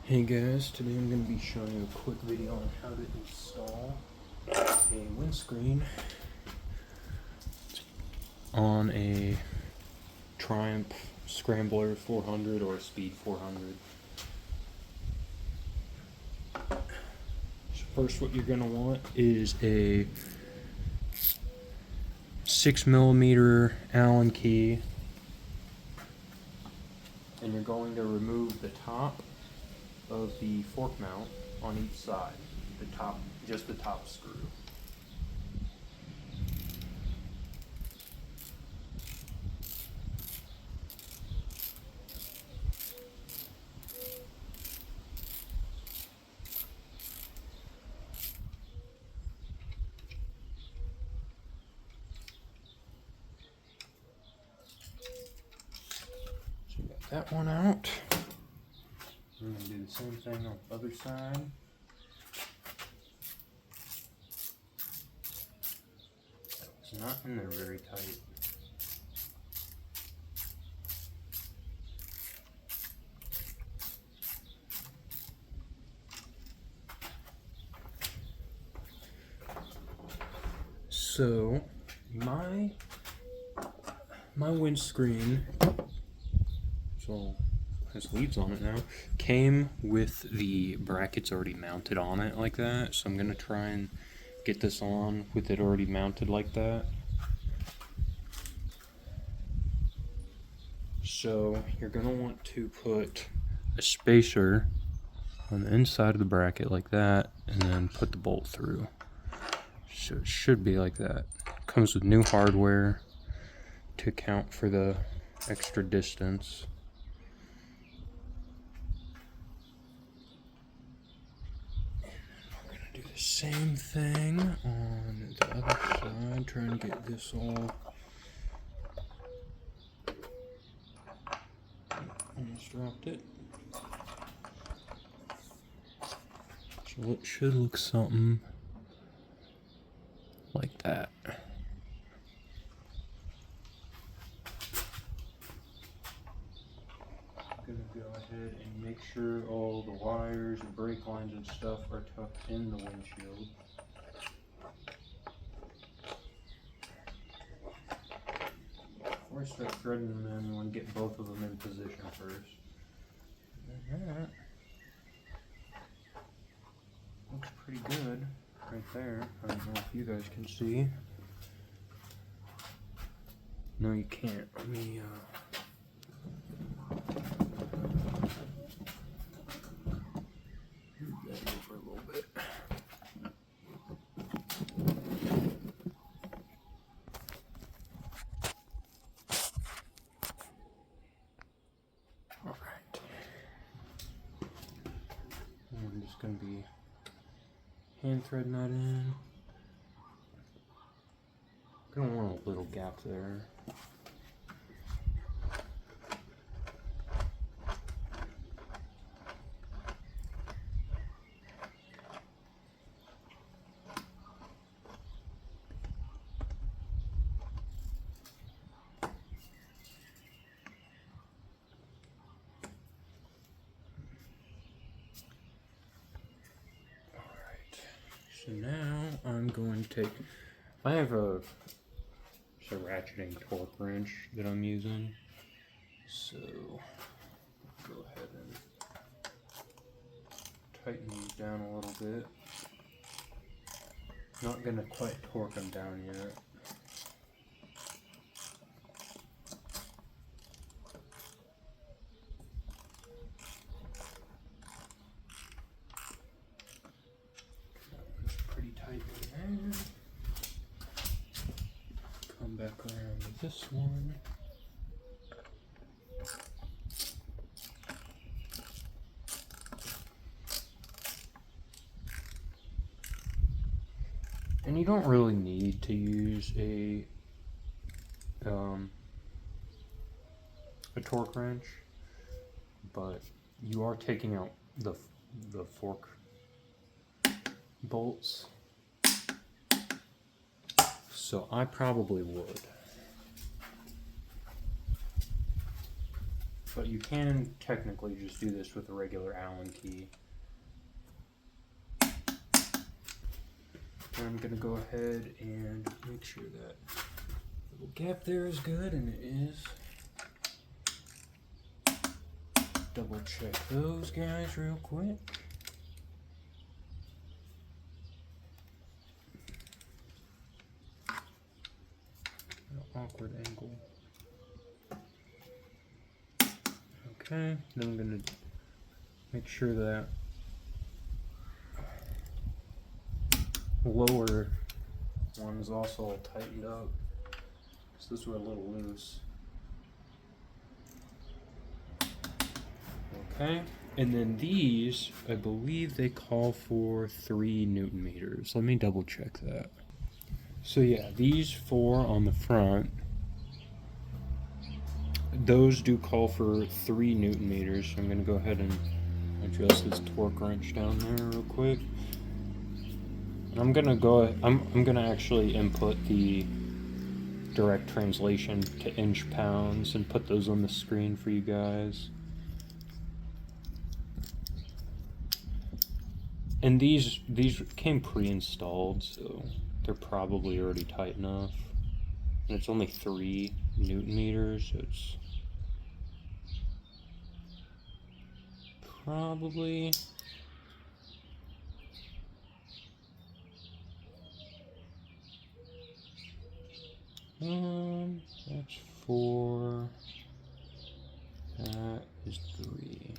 Hey guys, today I'm going to be showing you a quick video on how to install a windscreen on a Triumph Scrambler 400 or Speed 400. So first what you're going to want is a 6mm Allan Key, and you're going to remove the top of the fork mount on each side, just the top screw. So you got that one out. I'm going to do the same thing on the other side. It's not in there very tight. So my windscreen, so has leaves on it now, came with the brackets already mounted on it like that, so I'm gonna try and get this on with it already mounted like that. So you're gonna want to put a spacer on the inside of the bracket like that, and then put the bolt through. So it should be like that. Comes with new hardware to account for the extra distance. We're gonna do the same thing on the other side, trying to get this all almost dropped it. So it should look something like that. I'm gonna go ahead and make sure all the wires and brake lines and stuff are tucked in the windshield. Before I start threading them in, I want to get both of them in position first. And that looks pretty good right there. I don't know if you guys can see. No, you can't. Let me move that over a little bit. Alright. I'm just going to be hand threading that in. Gonna want a little gap there. So now I'm going to take, I have a ratcheting torque wrench that I'm using, so go ahead and tighten these down a little bit. Not going to quite torque them down yet. Pretty tight in there. Come back around to this one. And you don't really need to use a torque wrench, but you are taking out the fork bolts, so I probably would. but you can technically just do this with a regular Allan key. And I'm going to go ahead and make sure that little gap there is good, and it is. Double check those guys real quick. Awkward angle. Okay, then I'm going to make sure that lower one is also all tightened up, because those were a little loose. Okay, and then these, I believe they call for 3 Newton meters. Let me double check that. So yeah, these 4 on the front, those do call for 3 Newton meters. So I'm going to go ahead and adjust this torque wrench down there real quick. And I'm gonna actually input the direct translation to inch pounds and put those on the screen for you guys. And these came pre-installed, so they're probably already tight enough. And it's only 3 Newton meters, so it's probably that's 4. That is 3,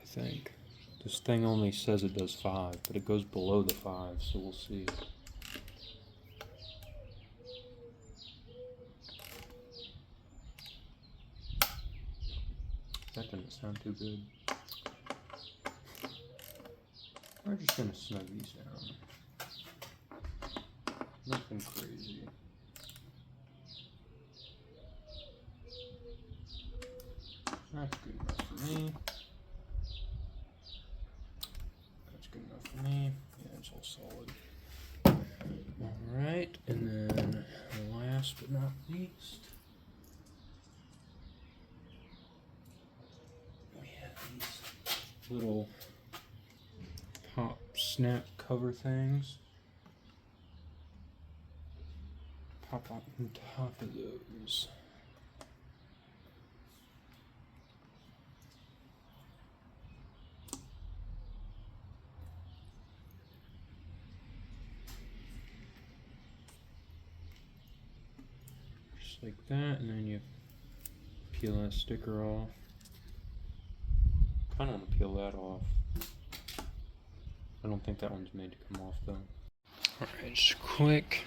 I think. This thing only says it does 5, but it goes below the 5, so we'll see. That didn't sound too good. We're just gonna snug these down. Nothing crazy. That's good enough for me. That's good enough for me. Yeah, it's all solid. Alright, and then last but not least, we have these little pop snap cover things. Pop on top of those. Like that, and then you peel that sticker off. Kind of want to peel that off. I don't think that one's made to come off though. Alright, just a quick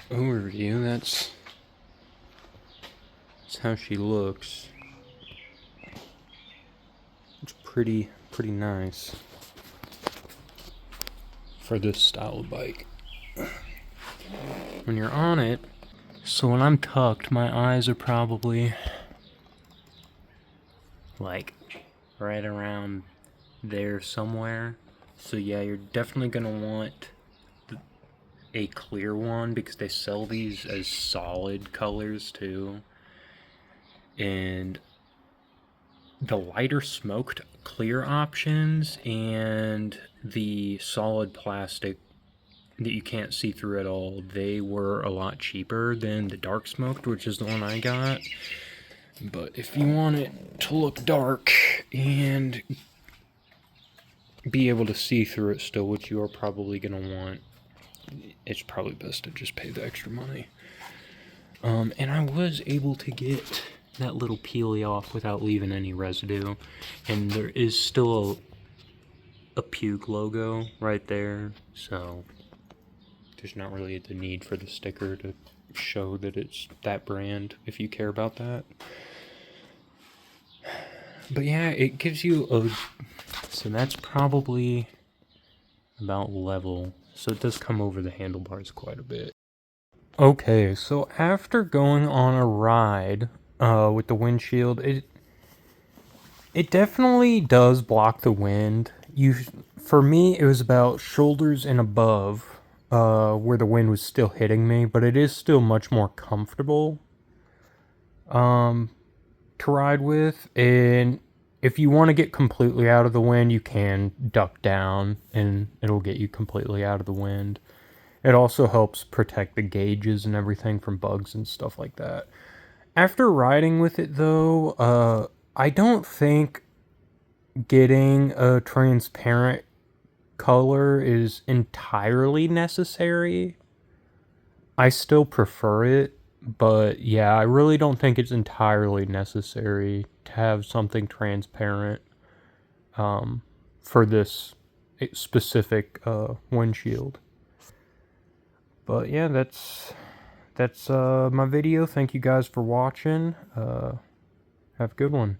overview. That's how she looks. It's pretty nice for this style of bike. When you're on it, so when I'm tucked, my eyes are probably like right around there somewhere. So yeah, you're definitely gonna want a clear one, because they sell these as solid colors too. And the lighter smoked clear options and the solid plastic that you can't see through at all, they were a lot cheaper than the dark smoked, which is the one I got. But if you want it to look dark and be able to see through it still, which you are probably going to want, it's probably best to just pay the extra money. And I was able to get that little peely off without leaving any residue. And there is still a puke logo right there, so there's not really the need for the sticker to show that it's that brand if you care about that. But yeah, it gives you a... So that's probably about level. So it does come over the handlebars quite a bit. Okay, so after going on a ride with the windshield, it definitely does block the wind. For me, it was about shoulders and above. Where the wind was still hitting me, but it is still much more comfortable. to ride with, and if you want to get completely out of the wind, you can duck down and it'll get you completely out of the wind. It also helps protect the gauges and everything from bugs and stuff like that. After riding with it though, I don't think getting a transparent color is entirely necessary. I still prefer it, but yeah, I really don't think it's entirely necessary to have something transparent for this specific windshield. But yeah, that's my video. Thank you guys for watching. Have a good one.